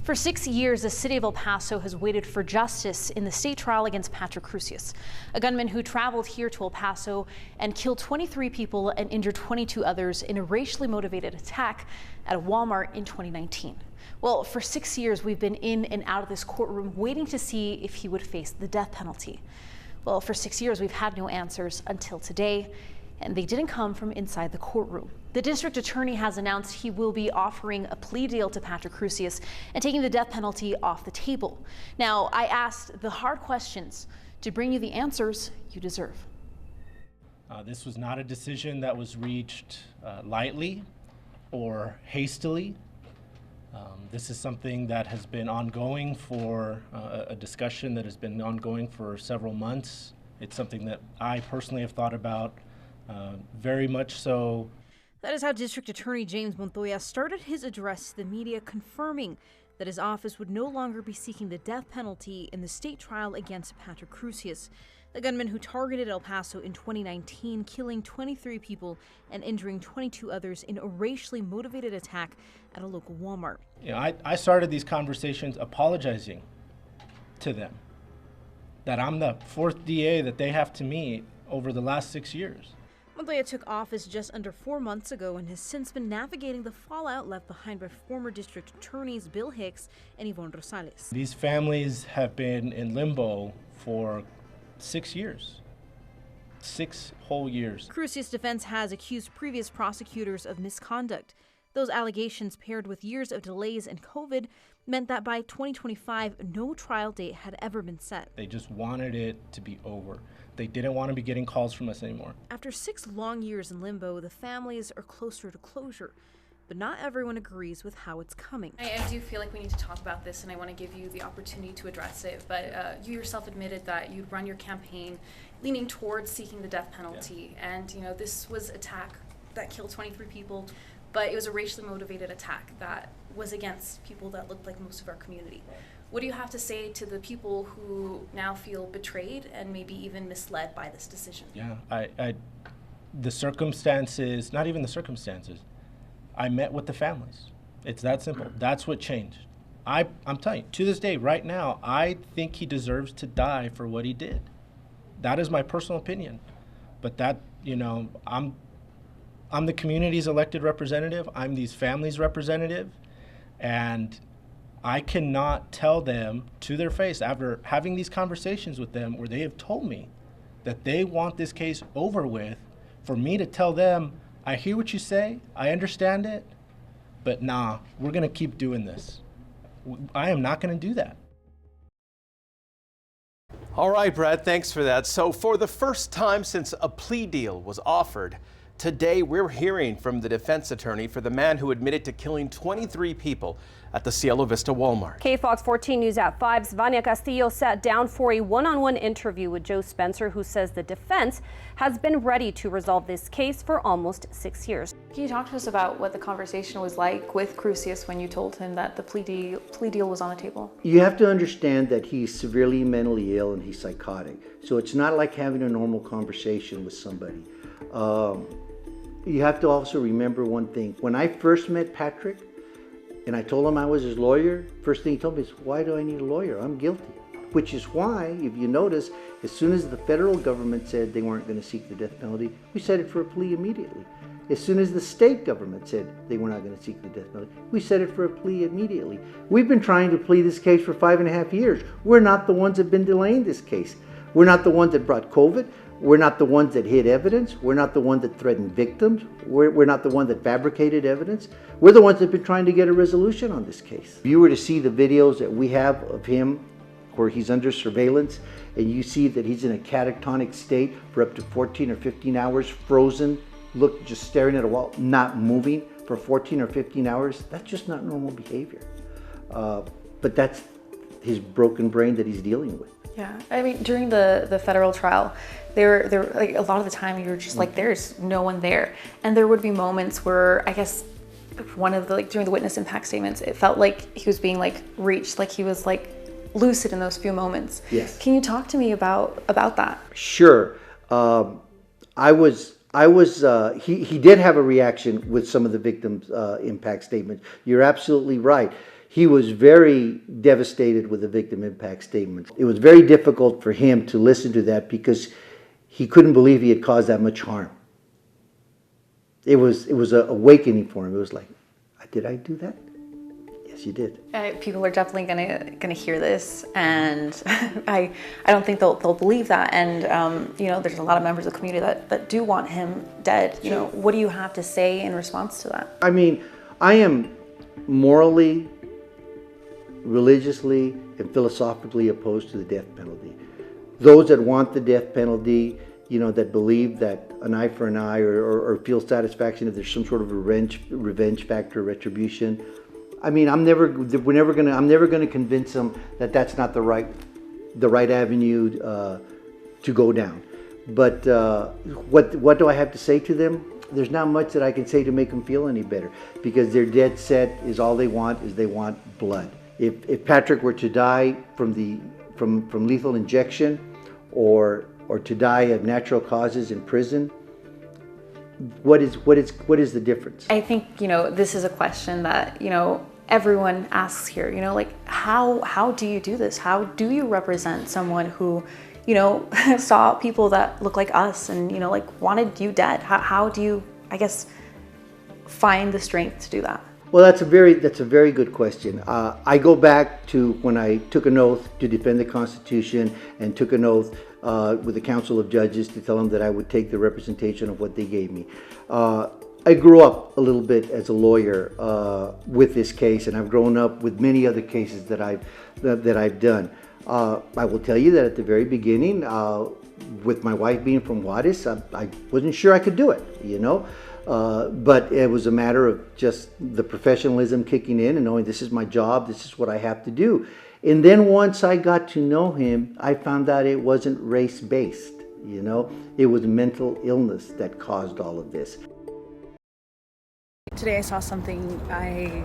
For 6 years, the city of El Paso has waited for justice in the state trial against Patrick Crusius, a gunman who traveled here to El Paso and killed 23 people and injured 22 others in a racially motivated attack at a Walmart in 2019. Well, for 6 years, we've been in and out of this courtroom waiting to see if he would face the death penalty. Well, for 6 years, we've had no answers until today, and they didn't come from inside the courtroom. The district attorney has announced he will be offering a plea deal to Patrick Crusius and taking the death penalty off the table. Now, I asked the hard questions to bring you the answers you deserve. This was not a decision that was reached lightly or hastily. This is something that has been ongoing for a discussion that has been ongoing for several months. It's something that I personally have thought about very much so. That is how District Attorney James Montoya started his address to the media, confirming that his office would no longer be seeking the death penalty in the state trial against Patrick Crusius, the gunman who targeted El Paso in 2019, killing 23 people and injuring 22 others in a racially motivated attack at a local Walmart. You know, I started these conversations apologizing to them that I'm the fourth DA that they have to meet over the last 6 years. Montoya took office just under 4 months ago and has since been navigating the fallout left behind by former district attorneys Bill Hicks and Yvonne Rosales. These families have been in limbo for 6 years. 6 whole years. Crusius' defense has accused previous prosecutors of misconduct. Those allegations, paired with years of delays and COVID, meant that by 2025, no trial date had ever been set. They just wanted it to be over. They didn't want to be getting calls from us anymore. After 6 long years in limbo, the families are closer to closure, but not everyone agrees with how it's coming. I do feel like we need to talk about this, and I want to give you the opportunity to address it, but you yourself admitted that you'd run your campaign leaning towards seeking the death penalty, and you know, this was an attack that killed 23 people, but it was a racially motivated attack that was against people that looked like most of our community. What do you have to say to the people who now feel betrayed and maybe even misled by this decision? Yeah, the circumstances, not even the circumstances, I met with the families. It's that simple. That's what changed. I'm telling you, to this day, right now, I think he deserves to die for what he did. That is my personal opinion. But that, you know, I'm the community's elected representative. I'm these families' representative. And I cannot tell them to their face after having these conversations with them where they have told me that they want this case over with, for me to tell them, I hear what you say, I understand it, but nah, we're gonna keep doing this. I am not gonna do that. All right, Brad, thanks for that. So for the first time since a plea deal was offered, today we're hearing from the defense attorney for the man who admitted to killing 23 people at the Cielo Vista Walmart. KFOX 14 News at 5's Vania Castillo sat down for a one-on-one interview with Joe Spencer, who says the defense has been ready to resolve this case for almost 6 years. Can you talk to us about what the conversation was like with Crusius when you told him that the plea deal was on the table? You have to understand that he's severely mentally ill and he's psychotic. So it's not like having a normal conversation with somebody. You have to also remember one thing. When I first met Patrick and I told him I was his lawyer, first thing he told me is, why do I need a lawyer? I'm guilty. Which is why, if you notice, as soon as the federal government said they weren't going to seek the death penalty, we set it for a plea immediately. As soon as the state government said they were not going to seek the death penalty, we set it for a plea immediately. We've been trying to plea this case for 5.5 years. We're not the ones that have been delaying this case. We're not the ones that brought COVID. We're not the ones that hid evidence. We're not the ones that threatened victims. We're not the ones that fabricated evidence. We're the ones that have been trying to get a resolution on this case. If you were to see the videos that we have of him where he's under surveillance and you see that he's in a catatonic state for up to 14 or 15 hours, frozen, look, just staring at a wall, not moving for 14 or 15 hours, that's just not normal behavior. But that's his broken brain that he's dealing with. Yeah, I mean, during the federal trial, there like a lot of the time you were just like, there's no one there, and there would be moments where I guess one of the during the witness impact statements, it felt like he was being like reached, like he was like lucid in those few moments. Yes. Can you talk to me about that? Sure. He did have a reaction with some of the victims' impact statements. You're absolutely right. he was very devastated with the victim impact statement. It was very difficult for him to listen to that because he couldn't believe he had caused that much harm. It was an awakening for him. It was like, did I do that? Yes, you did. People are definitely gonna hear this, and I don't think they'll believe that. And you know, there's a lot of members of the community that do want him dead. You know, what do you have to say in response to that? I mean, I am morally, religiously, and philosophically opposed to the death penalty. Those that want the death penalty, you know, that believe that an eye for an eye, or feel satisfaction if there's some sort of revenge factor, retribution. I mean, I'm never gonna convince them that that's not the right avenue to go down. But what do I have to say to them? There's not much that I can say to make them feel any better, because their dead set is all they want is they want blood. If Patrick were to die from lethal injection, or to die of natural causes in prison, what is the difference? I think, you know, this is a question that, you know, everyone asks here. You know, like, how do you do this? How do you represent someone who, you know, saw people that look like us and, you know, like, wanted you dead? How do you, I guess, find the strength to do that? Well, that's a very good question. I go back to when I took an oath to defend the Constitution, and took an oath with the Council of Judges to tell them that I would take the representation of what they gave me. I grew up a little bit as a lawyer with this case, and I've grown up with many other cases that I've done. I will tell you that at the very beginning, with my wife being from Juarez, I wasn't sure I could do it, you know. But it was a matter of just the professionalism kicking in and knowing this is my job, this is what I have to do. And then once I got to know him, I found out it wasn't race-based, you know. It was mental illness that caused all of this. Today I saw something I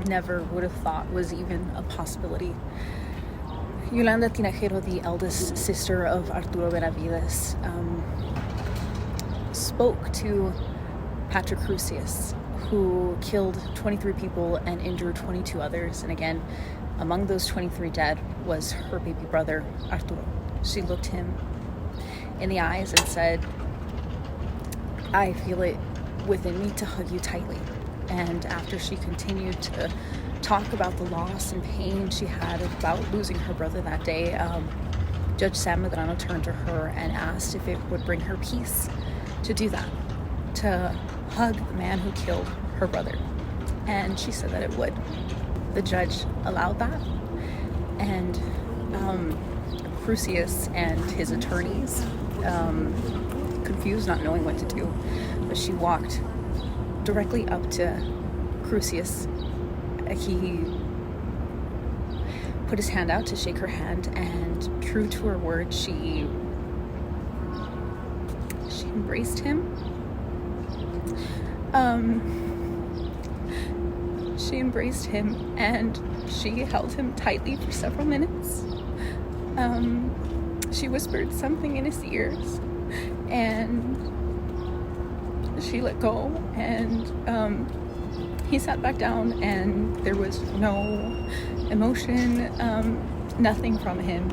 never would have thought was even a possibility. Yolanda Tinajero, the eldest sister of Arturo Benavides, spoke to Patrick Crusius, who killed 23 people and injured 22 others. And again, among those 23 dead was her baby brother, Arturo. She looked him in the eyes and said, "I feel it within me to hug you tightly." And after she continued to talk about the loss and pain she had about losing her brother that day, Judge Sam Medrano turned to her and asked if it would bring her peace to do that, to hug the man who killed her brother. And she said that it would. The judge allowed that, and Crusius and his attorneys, confused, not knowing what to do, but she walked directly up to Crusius. He put his hand out to shake her hand, and true to her word, she embraced him. She embraced him, and she held him tightly for several minutes. She whispered something in his ears, and she let go, and he sat back down, and there was no emotion, nothing from him.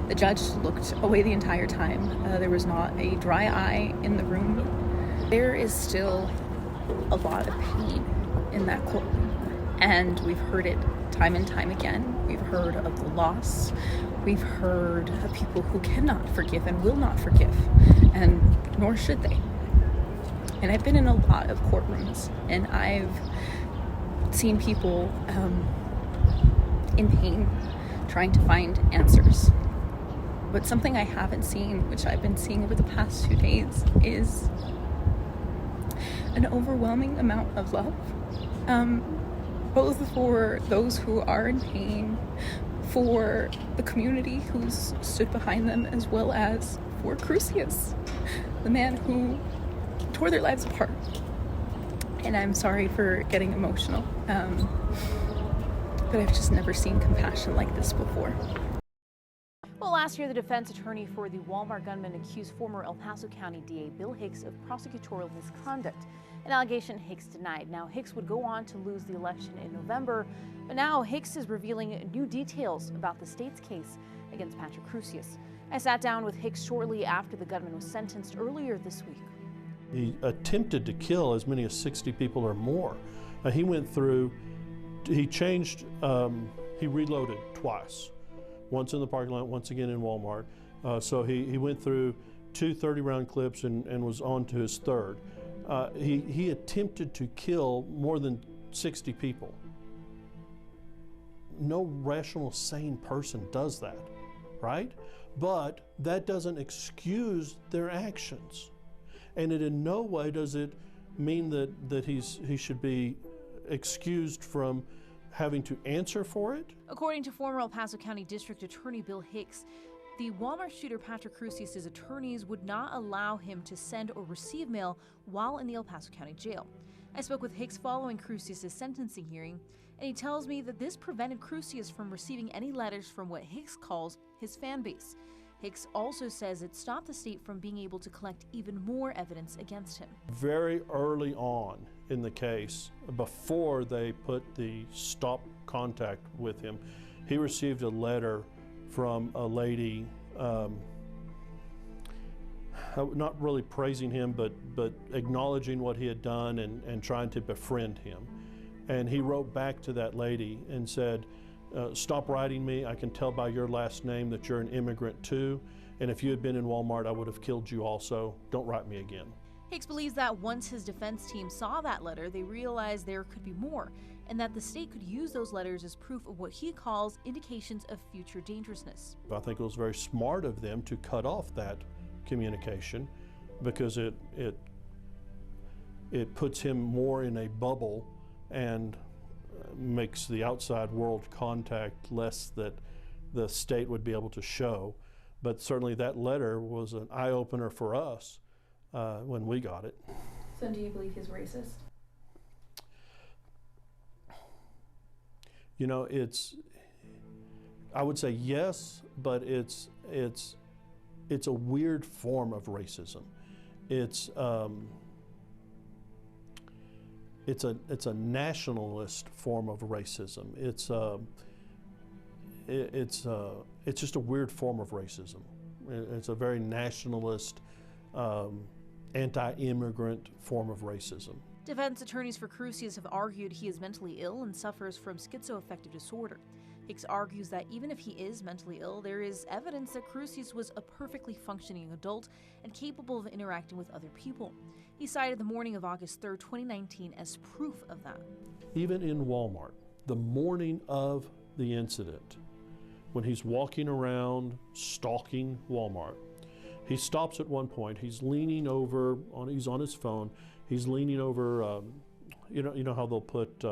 The judge looked away the entire time. There was not a dry eye in the room. There is still a lot of pain in that courtroom, and we've heard it time and time again. We've heard of the loss. We've heard of people who cannot forgive and will not forgive, and nor should they. And I've been in a lot of courtrooms, and I've seen people in pain trying to find answers. But something I haven't seen, which I've been seeing over the past 2 days, is an overwhelming amount of love, both for those who are in pain, for the community who's stood behind them, as well as for Crusius, the man who tore their lives apart. And I'm sorry for getting emotional, but I've just never seen compassion like this before. Well, last year, the defense attorney for the Walmart gunman accused former El Paso County DA Bill Hicks of prosecutorial misconduct. an allegation Hicks denied. Now, Hicks would go on to lose the election in November, but now Hicks is revealing new details about the state's case against Patrick Crusius. I sat down with Hicks shortly after the gunman was sentenced earlier this week. He attempted to kill as many as 60 people or more. He went through, he changed, he reloaded twice. Once in the parking lot, once again in Walmart. So he went through two 30-round clips and was on to his third. He attempted to kill more than 60 people. No rational, sane person does that, right? But that doesn't excuse their actions. And it in no way does it mean that he should be excused from having to answer for it. According to former El Paso County District Attorney Bill Hicks, the Walmart shooter Patrick Crusius' attorneys would not allow him to send or receive mail while in the El Paso County Jail. I spoke with Hicks following Crusius' sentencing hearing, and he tells me that this prevented Crusius from receiving any letters from what Hicks calls his fan base. Hicks also says it stopped the state from being able to collect even more evidence against him. Very early on in the case, before they put the stop contact with him, he received a letter from a lady, not really praising him, but acknowledging what he had done and trying to befriend him. And he wrote back to that lady and said, stop writing me. I can tell by your last name that you're an immigrant too. And if you had been in Walmart, I would have killed you also. Don't write me again. Hicks believes that once his defense team saw that letter, they realized there could be more, and that the state could use those letters as proof of what he calls indications of future dangerousness. I think it was very smart of them to cut off that communication because it puts him more in a bubble and makes the outside world contact less that the state would be able to show. But certainly that letter was an eye-opener for us when we got it. So do you believe he's racist? You know, I would say yes, but it's a weird form of racism. It's a nationalist form of racism. It's just a weird form of racism. It's a very nationalist, anti-immigrant form of racism. Defense attorneys for Crusius have argued he is mentally ill and suffers from schizoaffective disorder. Hicks argues that even if he is mentally ill, there is evidence that Crusius was a perfectly functioning adult and capable of interacting with other people. He cited the morning of August 3rd, 2019 as proof of that. Even in Walmart, the morning of the incident, when he's walking around stalking Walmart, he stops at one point. He's leaning over, he's on his phone. He's leaning over, you know how they'll put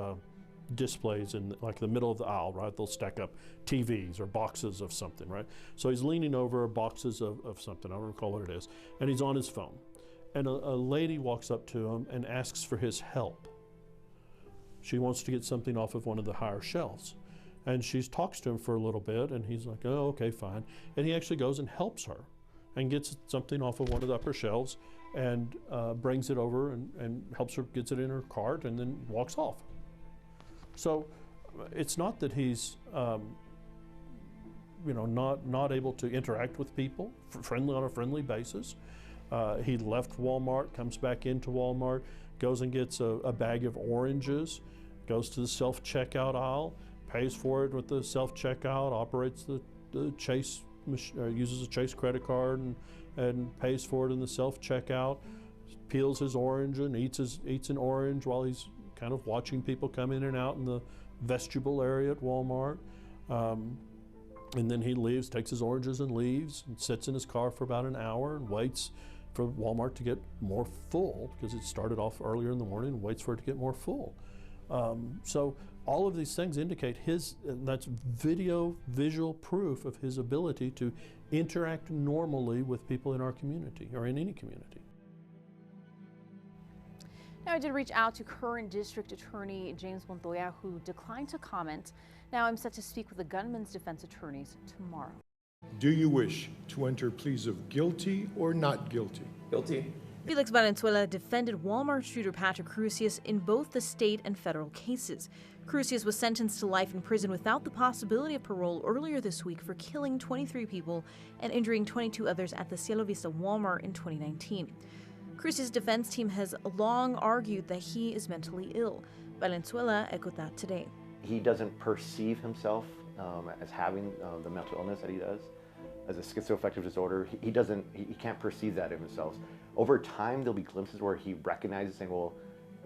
displays in like the middle of the aisle, right? They'll stack up TVs or boxes of something, right? So he's leaning over boxes of something, I don't recall what it is, and he's on his phone. And a lady walks up to him and asks for his help. She wants to get something off of one of the higher shelves. And she talks to him for a little bit, and he's like, oh, okay, fine. And he actually goes and helps her and gets something off of one of the upper shelves and brings it over and helps her, gets it in her cart, and then walks off. So it's not that he's not able to interact with people on a friendly basis. He left Walmart, comes back into Walmart, goes and gets a bag of oranges, goes to the self-checkout aisle, pays for it with the self-checkout, operates the Chase, uses a Chase credit card and pays for it in the self-checkout, peels his orange and eats an orange while he's kind of watching people come in and out in the vestibule area at Walmart. And then he leaves, takes his oranges and leaves, and sits in his car for about an hour and waits for Walmart to get more full, because it started off earlier in the morning, and waits for it to get more full. So all of these things indicate that's visual proof of his ability to interact normally with people in our community, or in any community. Now, I did reach out to current District Attorney James Montoya, who declined to comment. Now I'm set to speak with the gunman's defense attorneys tomorrow. Do you wish to enter pleas of guilty or not guilty? Guilty. Felix Valenzuela defended Walmart shooter Patrick Crusius in both the state and federal cases. Crusius was sentenced to life in prison without the possibility of parole earlier this week for killing 23 people and injuring 22 others at the Cielo Vista Walmart in 2019. Crusius' defense team has long argued that he is mentally ill. Valenzuela echoed that today. He doesn't perceive himself as having the mental illness that he does, as a schizoaffective disorder. He can't perceive that in himself. Over time, there'll be glimpses where he recognizes, saying, well,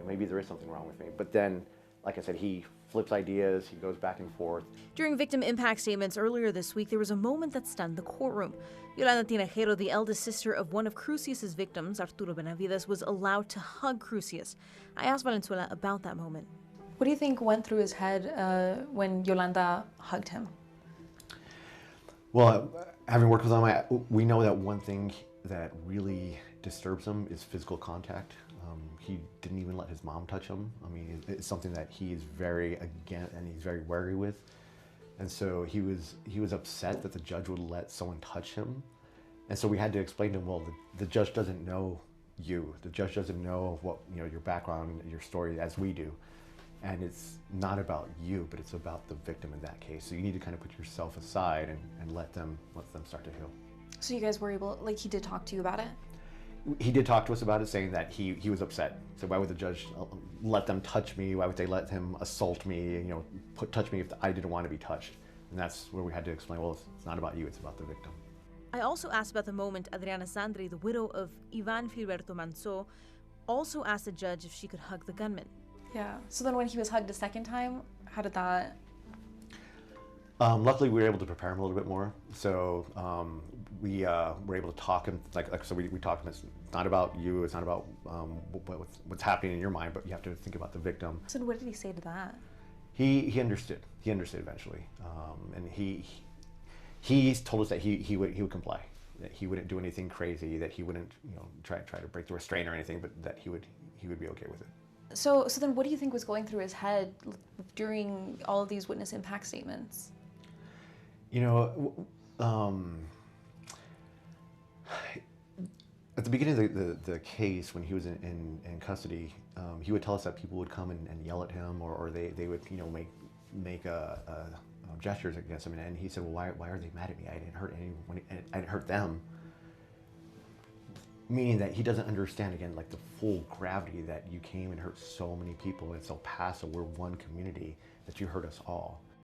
maybe there is something wrong with me. But then, like I said, he flips ideas, he goes back and forth. During victim impact statements earlier this week, there was a moment that stunned the courtroom. Yolanda Tinajero, the eldest sister of one of Crusius' victims, Arturo Benavides, was allowed to hug Crusius. I asked Valenzuela about that moment. What do you think went through his head when Yolanda hugged him? Well, having worked with him, we know that one thing that really disturbs him is physical contact. He didn't even let his mom touch him. I mean, it's something that he is very against and he's very wary with. And so he was upset that the judge would let someone touch him. And so we had to explain to him, well, the judge doesn't know you. The judge doesn't know what, your background, your story as we do. And it's not about you, but it's about the victim in that case. So you need to kind of put yourself aside and let them start to heal. So you guys were able, he did talk to you about it? He did talk to us about it, saying that he was upset. So why would the judge let them touch me? Why would they let him assault me? Touch me if I didn't want to be touched? And that's where we had to explain, well, it's not about you, it's about the victim. I also asked about the moment Adriana Sandri, the widow of Ivan Filiberto Manso, also asked the judge if she could hug the gunman. Yeah. So then when he was hugged a second time, how did that? Luckily, we were able to prepare him a little bit more. So we were able to talk him, so we talked him. It's not about you. It's not about what's happening in your mind, but you have to think about the victim. So what did he say to that? He understood. He understood eventually, and he told us that he would comply. That he wouldn't do anything crazy. That he wouldn't try to break the restraint or anything, but that he would be okay with it. So then what do you think was going through his head during all of these witness impact statements? At the beginning of the case, when he was in custody, he would tell us that people would come and yell at him, or they would make gestures against him, and he said, well, why are they mad at me? I didn't hurt anyone. I didn't hurt them. Meaning that he doesn't understand, again, the full gravity that you came and hurt so many people in El Paso. We're one community, that you hurt us all.